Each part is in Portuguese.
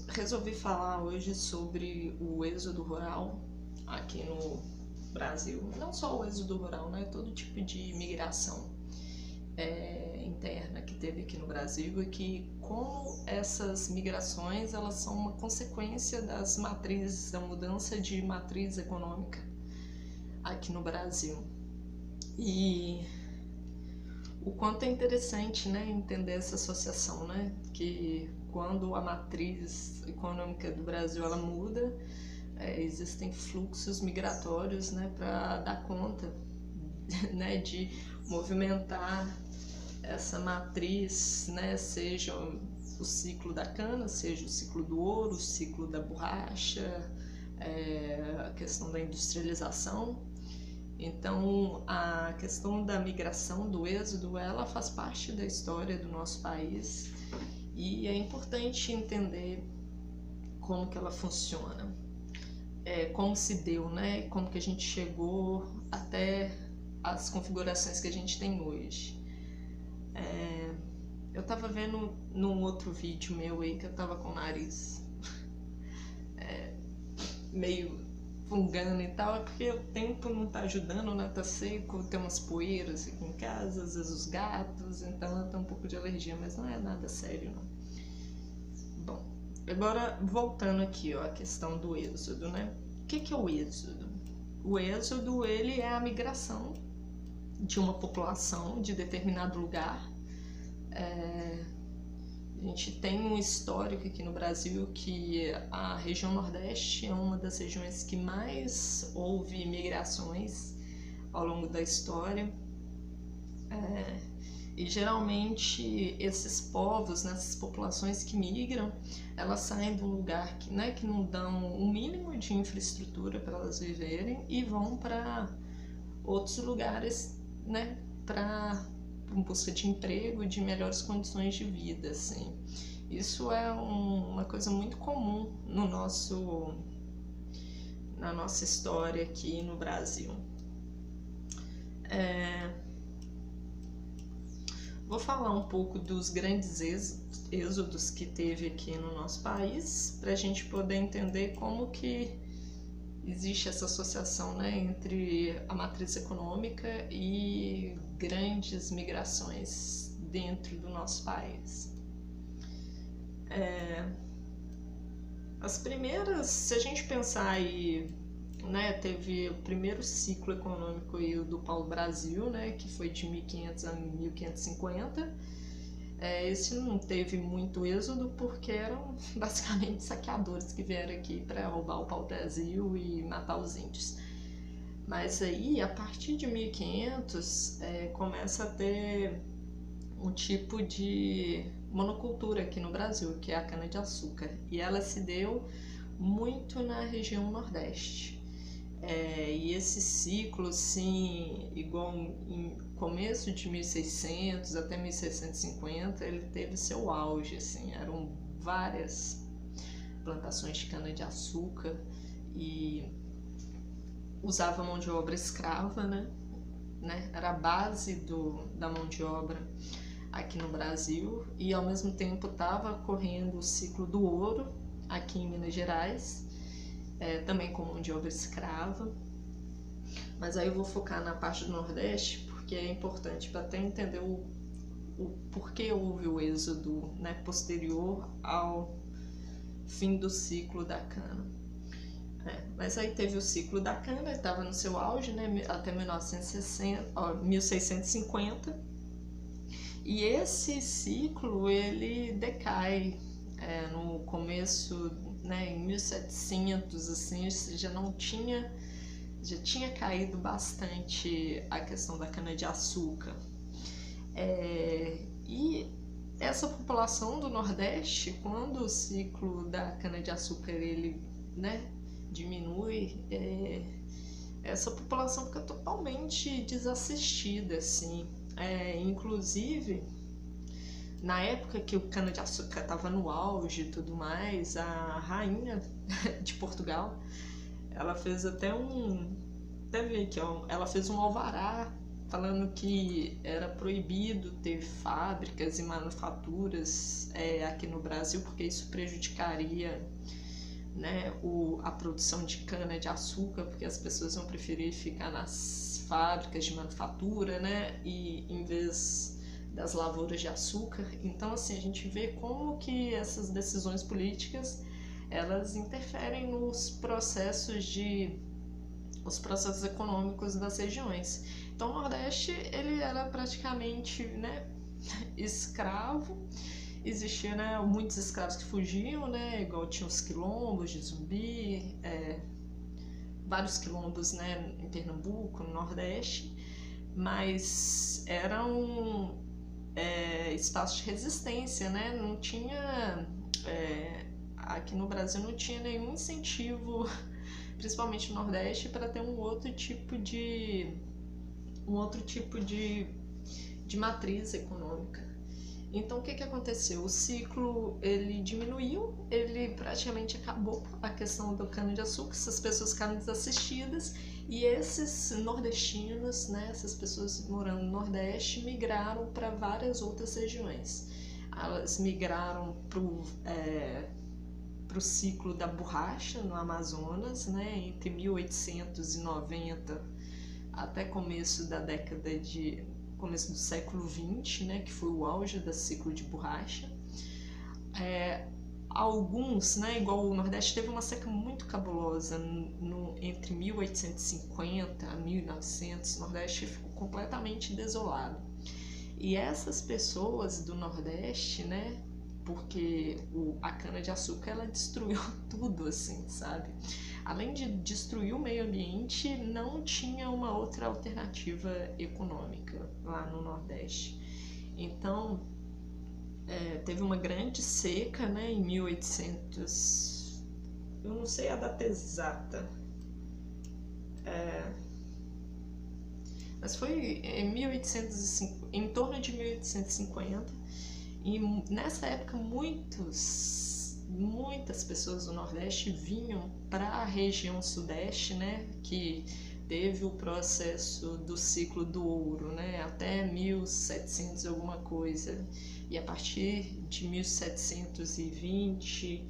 Resolvi falar hoje sobre o êxodo rural aqui no Brasil. Não só o êxodo rural, né? Todo tipo de migração interna que teve aqui no Brasil, e que como essas migrações elas são uma consequência das matrizes, da mudança de matriz econômica aqui no Brasil. E o quanto é interessante, né, entender essa associação, né, que quando a matriz econômica do Brasil ela muda, existem fluxos migratórios, né, para dar conta, né, de movimentar essa matriz, né, seja o ciclo da cana, seja o ciclo do ouro, o ciclo da borracha, a questão da industrialização. Então, a questão da migração, do êxodo, ela faz parte da história do nosso país e é importante entender como que ela funciona, como se deu, né? Como que a gente chegou até as configurações que a gente tem hoje. Eu tava vendo num outro vídeo meu aí que eu tava com o nariz meio fungando e tal, é porque o tempo não tá ajudando, né? Tá seco, tem umas poeiras aqui em casa, às vezes os gatos, então eu tenho um pouco de alergia, mas não é nada sério, não. Bom, agora voltando aqui, ó, a questão do êxodo, né? O que é o êxodo? O êxodo, ele é a migração de uma população de determinado lugar. A gente tem um histórico aqui no Brasil que a região Nordeste é uma das regiões que mais houve migrações ao longo da história. E geralmente esses povos, né, essas populações que migram, elas saem de um lugar que, né, que não dão um mínimo de infraestrutura para elas viverem e vão para outros lugares, né, em busca de emprego e de melhores condições de vida, assim. Isso é uma coisa muito comum na nossa história aqui no Brasil. Vou falar um pouco dos grandes êxodos que teve aqui no nosso país, para a gente poder entender como que existe essa associação, né, entre a matriz econômica e grandes migrações dentro do nosso país. As primeiras, se a gente pensar aí, né, teve o primeiro ciclo econômico aí do pau-brasil, né, que foi de 1500 a 1550. Esse não teve muito êxodo porque eram basicamente saqueadores que vieram aqui para roubar o pau-brasil e matar os índios. Mas aí, a partir de 1500, começa a ter um tipo de monocultura aqui no Brasil, que é a cana-de-açúcar. E ela se deu muito na região Nordeste. E esse ciclo, assim, igual em começo de 1600 até 1650, ele teve seu auge, assim, eram várias plantações de cana-de-açúcar e usava mão de obra escrava, né? Era a base da mão de obra aqui no Brasil, e ao mesmo tempo estava correndo o ciclo do ouro aqui em Minas Gerais, também com mão de obra escrava. Mas aí eu vou focar na parte do Nordeste, porque é importante para até entender o porquê houve o êxodo, né, posterior ao fim do ciclo da cana. Mas aí teve o ciclo da cana, estava no seu auge, né, até 1650, e esse ciclo ele decai no começo, né, em 1700, assim, já tinha caído bastante a questão da cana-de-açúcar. E essa população do Nordeste, quando o ciclo da cana-de-açúcar ele, né, diminui, essa população fica totalmente desassistida, assim. Inclusive, na época que o cana-de-açúcar estava no auge e tudo mais, a rainha de Portugal, ela fez até ela fez um alvará falando que era proibido ter fábricas e manufaturas aqui no Brasil, porque isso prejudicaria, né, a produção de cana-de-açúcar, porque as pessoas vão preferir ficar nas fábricas de manufatura, né, e em vez das lavouras de açúcar. Então, assim, a gente vê como que essas decisões políticas, elas interferem nos processos econômicos das regiões. Então, o Nordeste, ele era praticamente, né, escravo. Existia, né, muitos escravos que fugiam, né, igual tinha os quilombos de Zumbi, vários quilombos, né, em Pernambuco, no Nordeste, mas eram espaços de resistência, né, não tinha, aqui no Brasil não tinha nenhum incentivo, principalmente no Nordeste, para ter um outro tipo de matriz econômica. Então, o que aconteceu? O ciclo, ele diminuiu, ele praticamente acabou a questão do cana-de-açúcar, essas pessoas ficaram desassistidas, e esses nordestinos, né, essas pessoas morando no Nordeste, migraram para várias outras regiões. Elas migraram para o ciclo da borracha no Amazonas, né, entre 1890 até começo do século XX, né, que foi o auge do ciclo de borracha. Alguns, né, igual o Nordeste, teve uma seca muito cabulosa entre 1850 a 1900, o Nordeste ficou completamente desolado. E essas pessoas do Nordeste, né, porque a cana-de-açúcar, ela destruiu tudo, assim, sabe? Além de destruir o meio ambiente, não tinha uma outra alternativa econômica lá no Nordeste. Então, teve uma grande seca, né, em 1800, eu não sei a data exata, mas foi em torno de 1850, e nessa época muitas pessoas do Nordeste vinham para a região Sudeste, né, que teve o processo do ciclo do ouro, né, até 1700 alguma coisa, e a partir de 1720,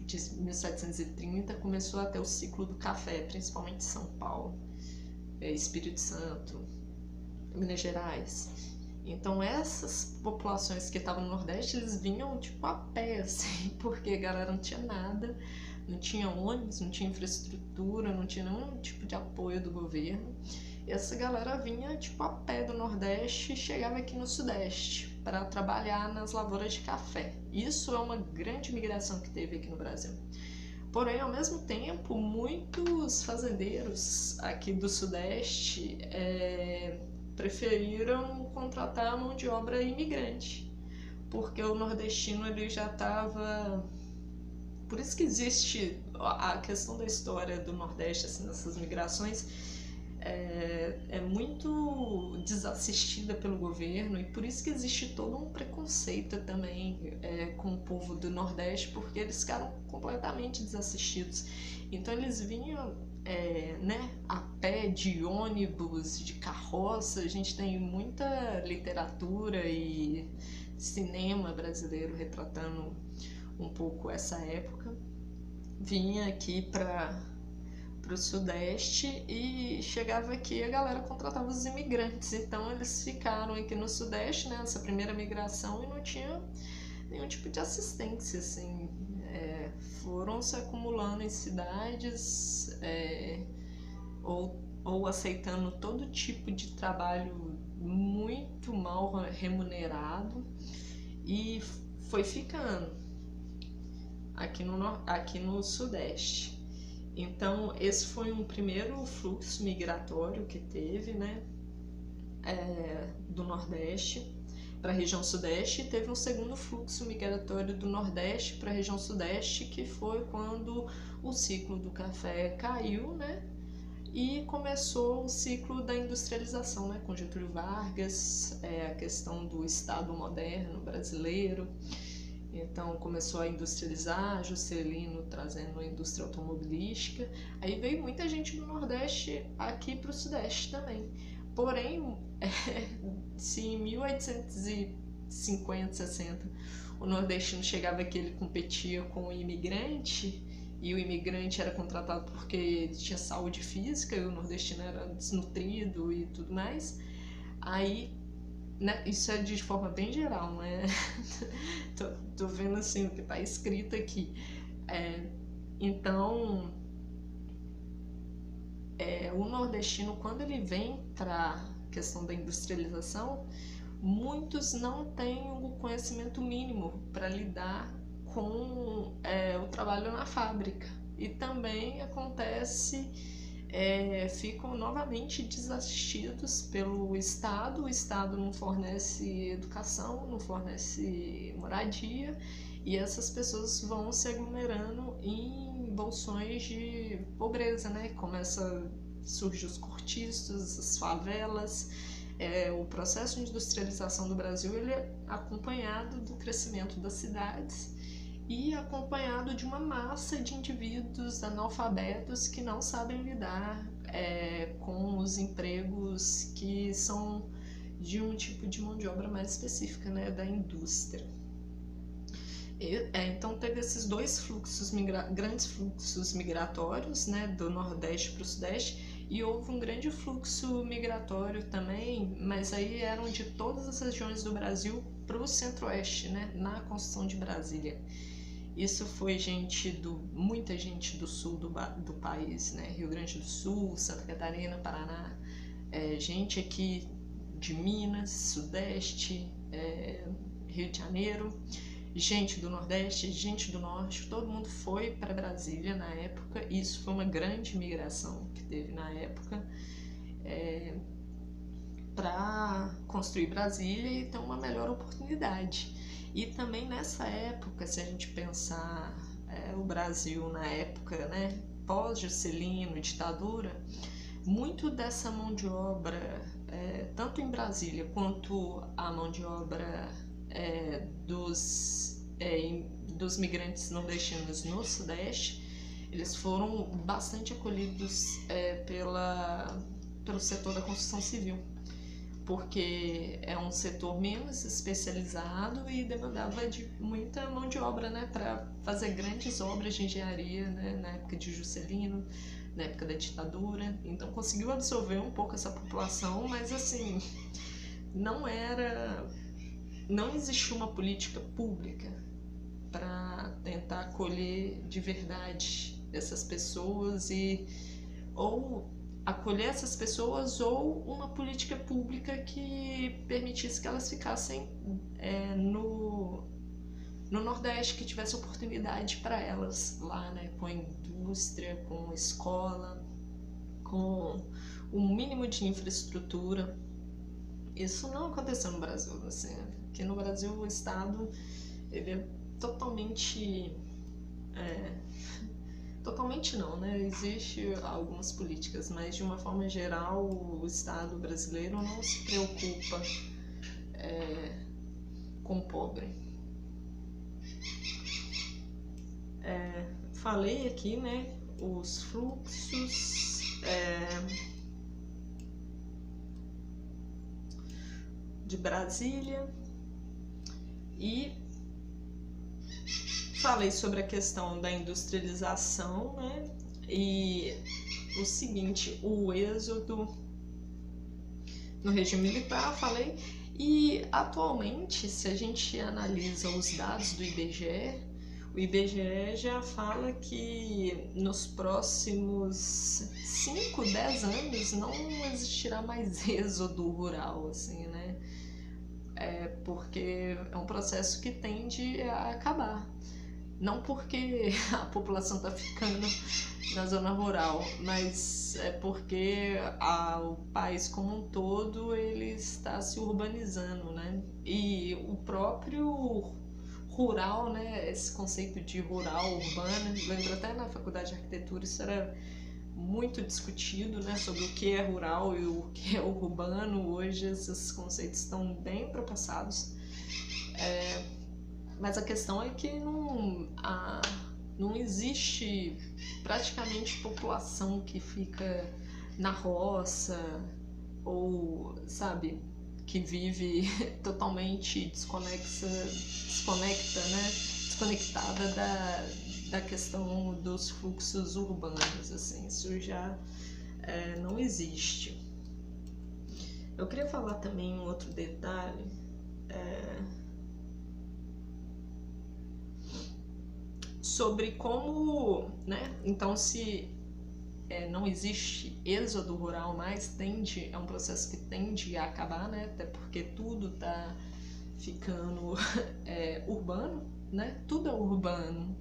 de 1730, começou até o ciclo do café, principalmente São Paulo, Espírito Santo, Minas Gerais. Então essas populações que estavam no Nordeste, eles vinham tipo a pé, assim, porque a galera não tinha nada, não tinha ônibus, não tinha infraestrutura, não tinha nenhum tipo de apoio do governo. E essa galera vinha tipo a pé do Nordeste e chegava aqui no Sudeste para trabalhar nas lavouras de café. Isso é uma grande migração que teve aqui no Brasil. Porém, ao mesmo tempo, muitos fazendeiros aqui do Sudeste preferiram contratar mão de obra imigrante, porque o nordestino ele já estava... Por isso que existe a questão da história do Nordeste, assim, nessas migrações, é muito desassistida pelo governo, e por isso que existe todo um preconceito também com o povo do Nordeste, porque eles ficaram completamente desassistidos. Então eles vinham né, a pé, de ônibus, de carroça. A gente tem muita literatura e cinema brasileiro retratando um pouco essa época. Vinha aqui para o Sudeste e chegava aqui, a galera contratava os imigrantes. Então eles ficaram aqui no Sudeste, né, nessa primeira migração, e não tinha nenhum tipo de assistência, assim. Foram se acumulando em cidades, ou aceitando todo tipo de trabalho muito mal remunerado, e foi ficando aqui no Sudeste. Então esse foi um primeiro fluxo migratório que teve, né, do Nordeste para a região Sudeste, e teve um segundo fluxo migratório do Nordeste para a região Sudeste, que foi quando o ciclo do café caiu, né, e começou o ciclo da industrialização, né, com Getúlio Vargas, a questão do Estado moderno brasileiro. Então começou a industrializar, Juscelino trazendo a indústria automobilística. Aí veio muita gente do Nordeste aqui para o Sudeste também. Porém, se em 1850, 60 o nordestino chegava aqui, ele competia com o imigrante, e o imigrante era contratado porque ele tinha saúde física e o nordestino era desnutrido e tudo mais, aí, né, isso é de forma bem geral, não é? tô vendo assim o que está escrito aqui. Então, o nordestino, quando ele vem para a questão da industrialização, muitos não têm o conhecimento mínimo para lidar com o trabalho na fábrica. E também acontece, ficam novamente desassistidos pelo Estado. O Estado não fornece educação, não fornece moradia, e essas pessoas vão se aglomerando em bolsões de pobreza, né? Começa a surgir os cortiços, as favelas. O processo de industrialização do Brasil, ele é acompanhado do crescimento das cidades e acompanhado de uma massa de indivíduos analfabetos que não sabem lidar com os empregos que são de um tipo de mão de obra mais específica, né, da indústria. Então teve esses dois fluxos, grandes fluxos migratórios, né, do Nordeste para o Sudeste, e houve um grande fluxo migratório também, mas aí eram de todas as regiões do Brasil para o Centro-Oeste, né, na construção de Brasília. Isso foi muita gente do sul do país, né, Rio Grande do Sul, Santa Catarina, Paraná, gente aqui de Minas, Sudeste, Rio de Janeiro, gente do Nordeste, gente do Norte, todo mundo foi para Brasília na época. Isso foi uma grande migração que teve na época para construir Brasília e ter uma melhor oportunidade. E também nessa época, se a gente pensar o Brasil na época, né, pós-Juscelino, ditadura, muito dessa mão de obra, tanto em Brasília quanto a mão de obra dos migrantes nordestinos no Sudeste, eles foram bastante acolhidos pelo setor da construção civil, porque é um setor menos especializado e demandava de muita mão de obra, né, para fazer grandes obras de engenharia, né, na época de Juscelino, na época da ditadura. Então conseguiu absorver um pouco essa população, mas assim, não existia uma política pública para tentar acolher de verdade essas pessoas, ou acolher essas pessoas, ou uma política pública que permitisse que elas ficassem no Nordeste, que tivesse oportunidade para elas lá, né, com indústria, com escola, com um mínimo de infraestrutura. Isso não aconteceu no Brasil, assim, porque no Brasil o Estado, ele é totalmente não, né? Existem algumas políticas, mas de uma forma geral o Estado brasileiro não se preocupa com o pobre. Falei aqui, né, os fluxos de Brasília, e falei sobre a questão da industrialização, né? E o seguinte, o êxodo no regime militar, falei. E atualmente, se a gente analisa os dados do IBGE, o IBGE já fala que nos próximos 5, 10 anos não existirá mais êxodo rural, assim, né? Porque é um processo que tende a acabar. Não porque a população está ficando na zona rural, mas é porque o país como um todo ele está se urbanizando, né? E o próprio rural, né? Esse conceito de rural, urbano, lembro até na faculdade de arquitetura isso era muito discutido, né? Sobre o que é rural e o que é urbano. Hoje esses conceitos estão bem ultrapassados. Mas a questão é que não existe praticamente população que fica na roça ou, sabe, que vive totalmente desconectada da questão dos fluxos urbanos, assim, isso já não existe. Eu queria falar também um outro detalhe, sobre como, né, então se não existe êxodo rural mais, é um processo que tende a acabar, né, até porque tudo está ficando urbano, né, tudo é urbano.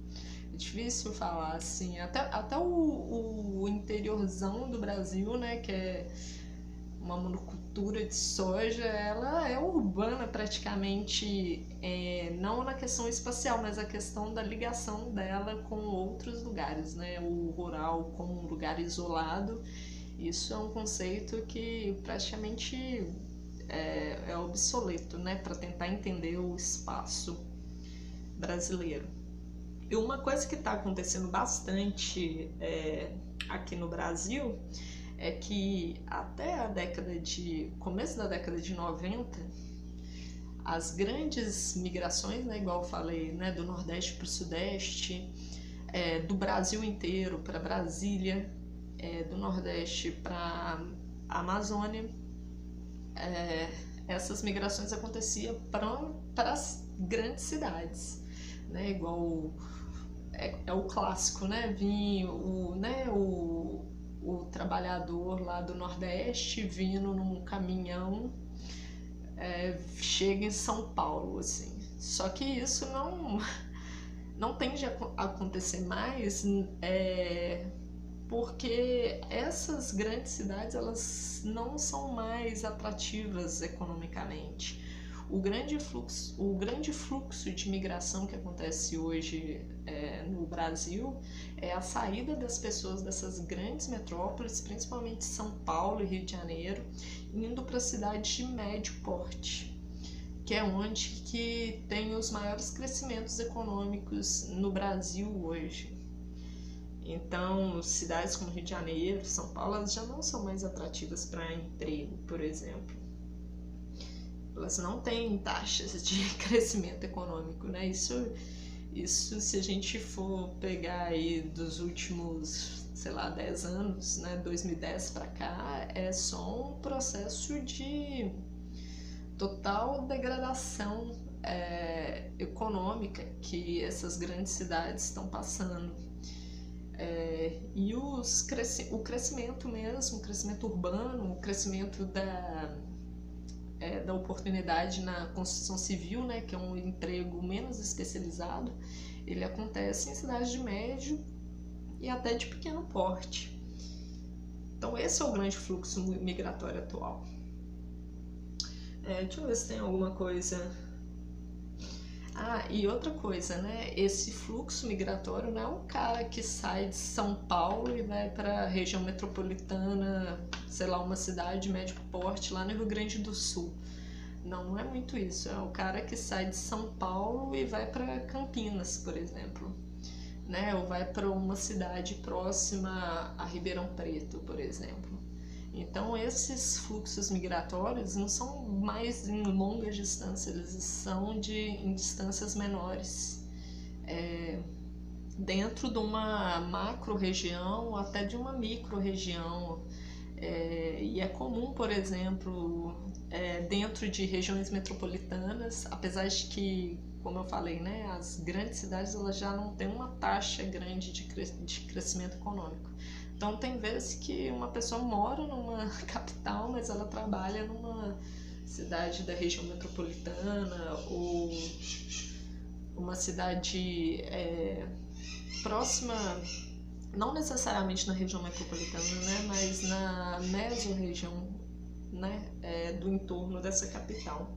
É difícil falar assim, até o interiorzão do Brasil, né, que é uma monocultura de soja, ela é urbana praticamente, não na questão espacial, mas a questão da ligação dela com outros lugares, né? O rural como um lugar isolado, isso é um conceito que praticamente é obsoleto, né? Para tentar entender o espaço brasileiro. E uma coisa que está acontecendo bastante aqui no Brasil é que até começo da década de 90, as grandes migrações, né, igual eu falei, né, do Nordeste para o Sudeste, do Brasil inteiro para Brasília, do Nordeste para a Amazônia, essas migrações aconteciam para as grandes cidades, né, igual é o clássico, né, vinha o trabalhador lá do Nordeste vindo num caminhão, chega em São Paulo, assim. Só que isso não tende a acontecer mais, porque essas grandes cidades, elas não são mais atrativas economicamente. O grande fluxo de migração que acontece hoje no Brasil é a saída das pessoas dessas grandes metrópoles, principalmente São Paulo e Rio de Janeiro, indo para cidades de médio porte, que é onde que tem os maiores crescimentos econômicos no Brasil hoje. Então, cidades como Rio de Janeiro, São Paulo, elas já não são mais atrativas para emprego, por exemplo. Elas não têm taxas de crescimento econômico, né? Isso se a gente for pegar aí dos últimos, 10 anos, né, 2010 para cá, é só um processo de total degradação econômica que essas grandes cidades estão passando. E o crescimento mesmo, o crescimento urbano, o crescimento da oportunidade na construção civil, né, que é um emprego menos especializado, ele acontece em cidades de médio e até de pequeno porte. Então esse é o grande fluxo migratório atual. Deixa eu ver se tem alguma coisa. E outra coisa, né? Esse fluxo migratório não é um cara que sai de São Paulo e vai para a região metropolitana, uma cidade de médio porte lá no Rio Grande do Sul. Não é muito isso. É o cara que sai de São Paulo e vai para Campinas, por exemplo, né? Ou vai para uma cidade próxima a Ribeirão Preto, por exemplo. Então, esses fluxos migratórios não são mais em longas distâncias, eles são em distâncias menores, dentro de uma macro-região ou até de uma micro-região. E é comum, por exemplo, dentro de regiões metropolitanas, apesar de que, como eu falei, né, as grandes cidades elas já não têm uma taxa grande de crescimento econômico. Então tem vezes que uma pessoa mora numa capital, mas ela trabalha numa cidade da região metropolitana ou uma cidade próxima, não necessariamente na região metropolitana, né, mas na mesorregião, né, do entorno dessa capital.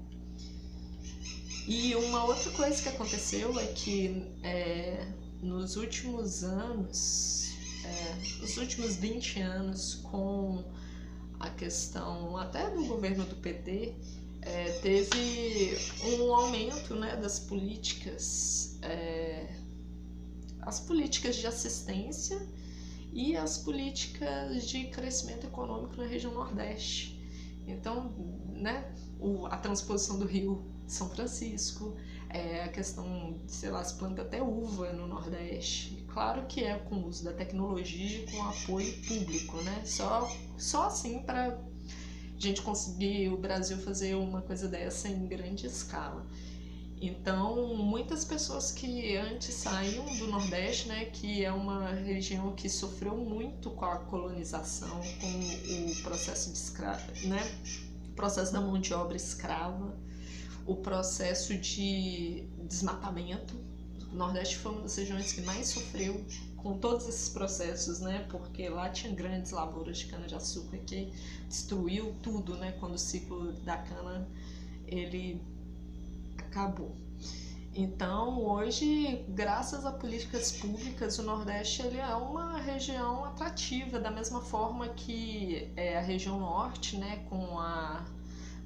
E uma outra coisa que aconteceu é que nos últimos anos, os últimos 20 anos, com a questão até do governo do PT, teve um aumento, né, das políticas, as políticas de assistência e as políticas de crescimento econômico na região Nordeste. Então, né, a transposição do Rio São Francisco, a questão, sei lá, se planta até uva no Nordeste. Claro que é com o uso da tecnologia e com apoio público, né? Só assim para a gente conseguir o Brasil fazer uma coisa dessa em grande escala. Então, muitas pessoas que antes saíam do Nordeste, né, que é uma região que sofreu muito com a colonização, com o processo de né, o processo da mão de obra escrava, o processo de desmatamento. O Nordeste foi uma das regiões que mais sofreu com todos esses processos, né, porque lá tinha grandes lavouras de cana-de-açúcar que destruiu tudo, né, quando o ciclo da cana ele acabou. Então, hoje, graças a políticas públicas, o Nordeste ele é uma região atrativa, da mesma forma que a região Norte, né, com a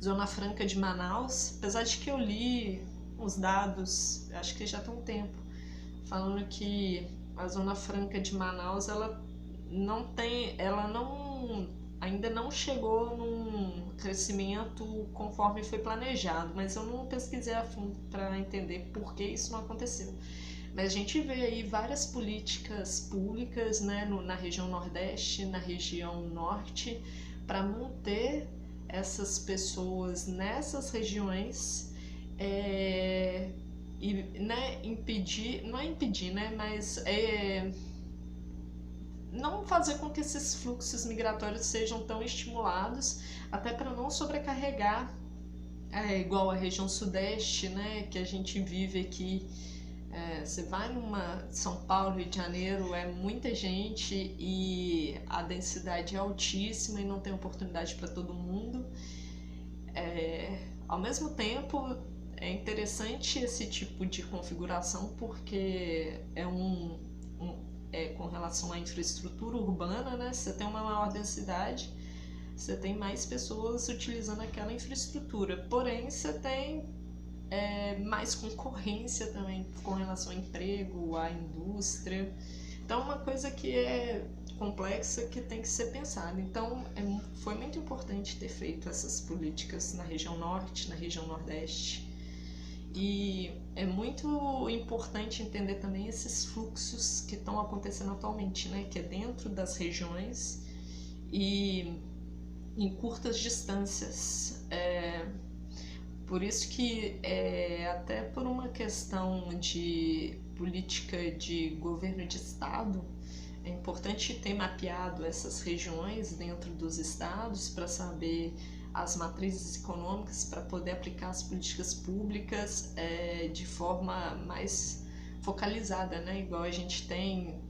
Zona Franca de Manaus, apesar de que eu li uns dados, acho que já tem um tempo, falando que a Zona Franca de Manaus ainda não chegou num crescimento conforme foi planejado, mas eu não pesquisei a fundo para entender por que isso não aconteceu. Mas a gente vê aí várias políticas públicas, né, na região Nordeste, na região Norte, para manter essas pessoas nessas regiões e, né, não fazer com que esses fluxos migratórios sejam tão estimulados, até para não sobrecarregar, igual a região Sudeste, né, que a gente vive aqui. Você vai numa São Paulo, Rio de Janeiro, é muita gente e a densidade é altíssima e não tem oportunidade para todo mundo. Ao mesmo tempo, é interessante esse tipo de configuração porque com relação à infraestrutura urbana, né? Você tem uma maior densidade, você tem mais pessoas utilizando aquela infraestrutura, porém você tem mais concorrência também com relação ao emprego, à indústria. Então, uma coisa que é complexa que tem que ser pensada. Então, foi muito importante ter feito essas políticas na região Norte, na região Nordeste. E é muito importante entender também esses fluxos que estão acontecendo atualmente, né? Que é dentro das regiões e em curtas distâncias. Por isso que, até por uma questão de política de governo de estado, é importante ter mapeado essas regiões dentro dos estados para saber as matrizes econômicas, para poder aplicar as políticas públicas de forma mais focalizada, né? Igual a gente tem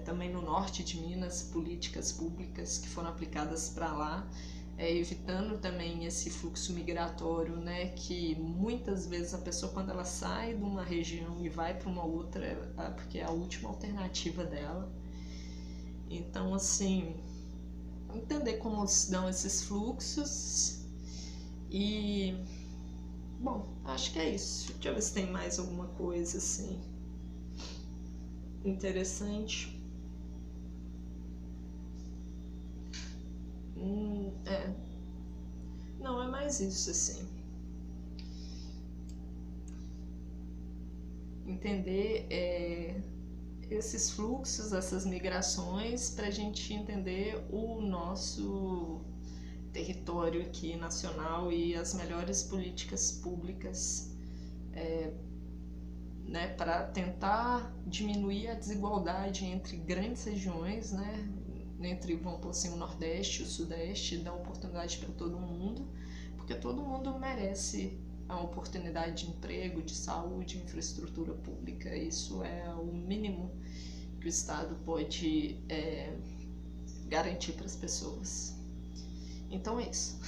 também no norte de Minas políticas públicas que foram aplicadas para lá, evitando também esse fluxo migratório, né? Que muitas vezes a pessoa, quando ela sai de uma região e vai para uma outra, porque é a última alternativa dela. Então, assim, entender como se dão esses fluxos e, bom, acho que é isso. Deixa eu ver se tem mais alguma coisa, assim, interessante. Não, é mais isso, assim. Entender esses fluxos, essas migrações, para a gente entender o nosso território aqui nacional e as melhores políticas públicas, né, para tentar diminuir a desigualdade entre grandes regiões, né, entre, vamos por assim, o Nordeste e o Sudeste, dar oportunidade para todo mundo, porque todo mundo merece a oportunidade de emprego, de saúde, infraestrutura pública. Isso é o mínimo que o Estado pode garantir para as pessoas. Então é isso.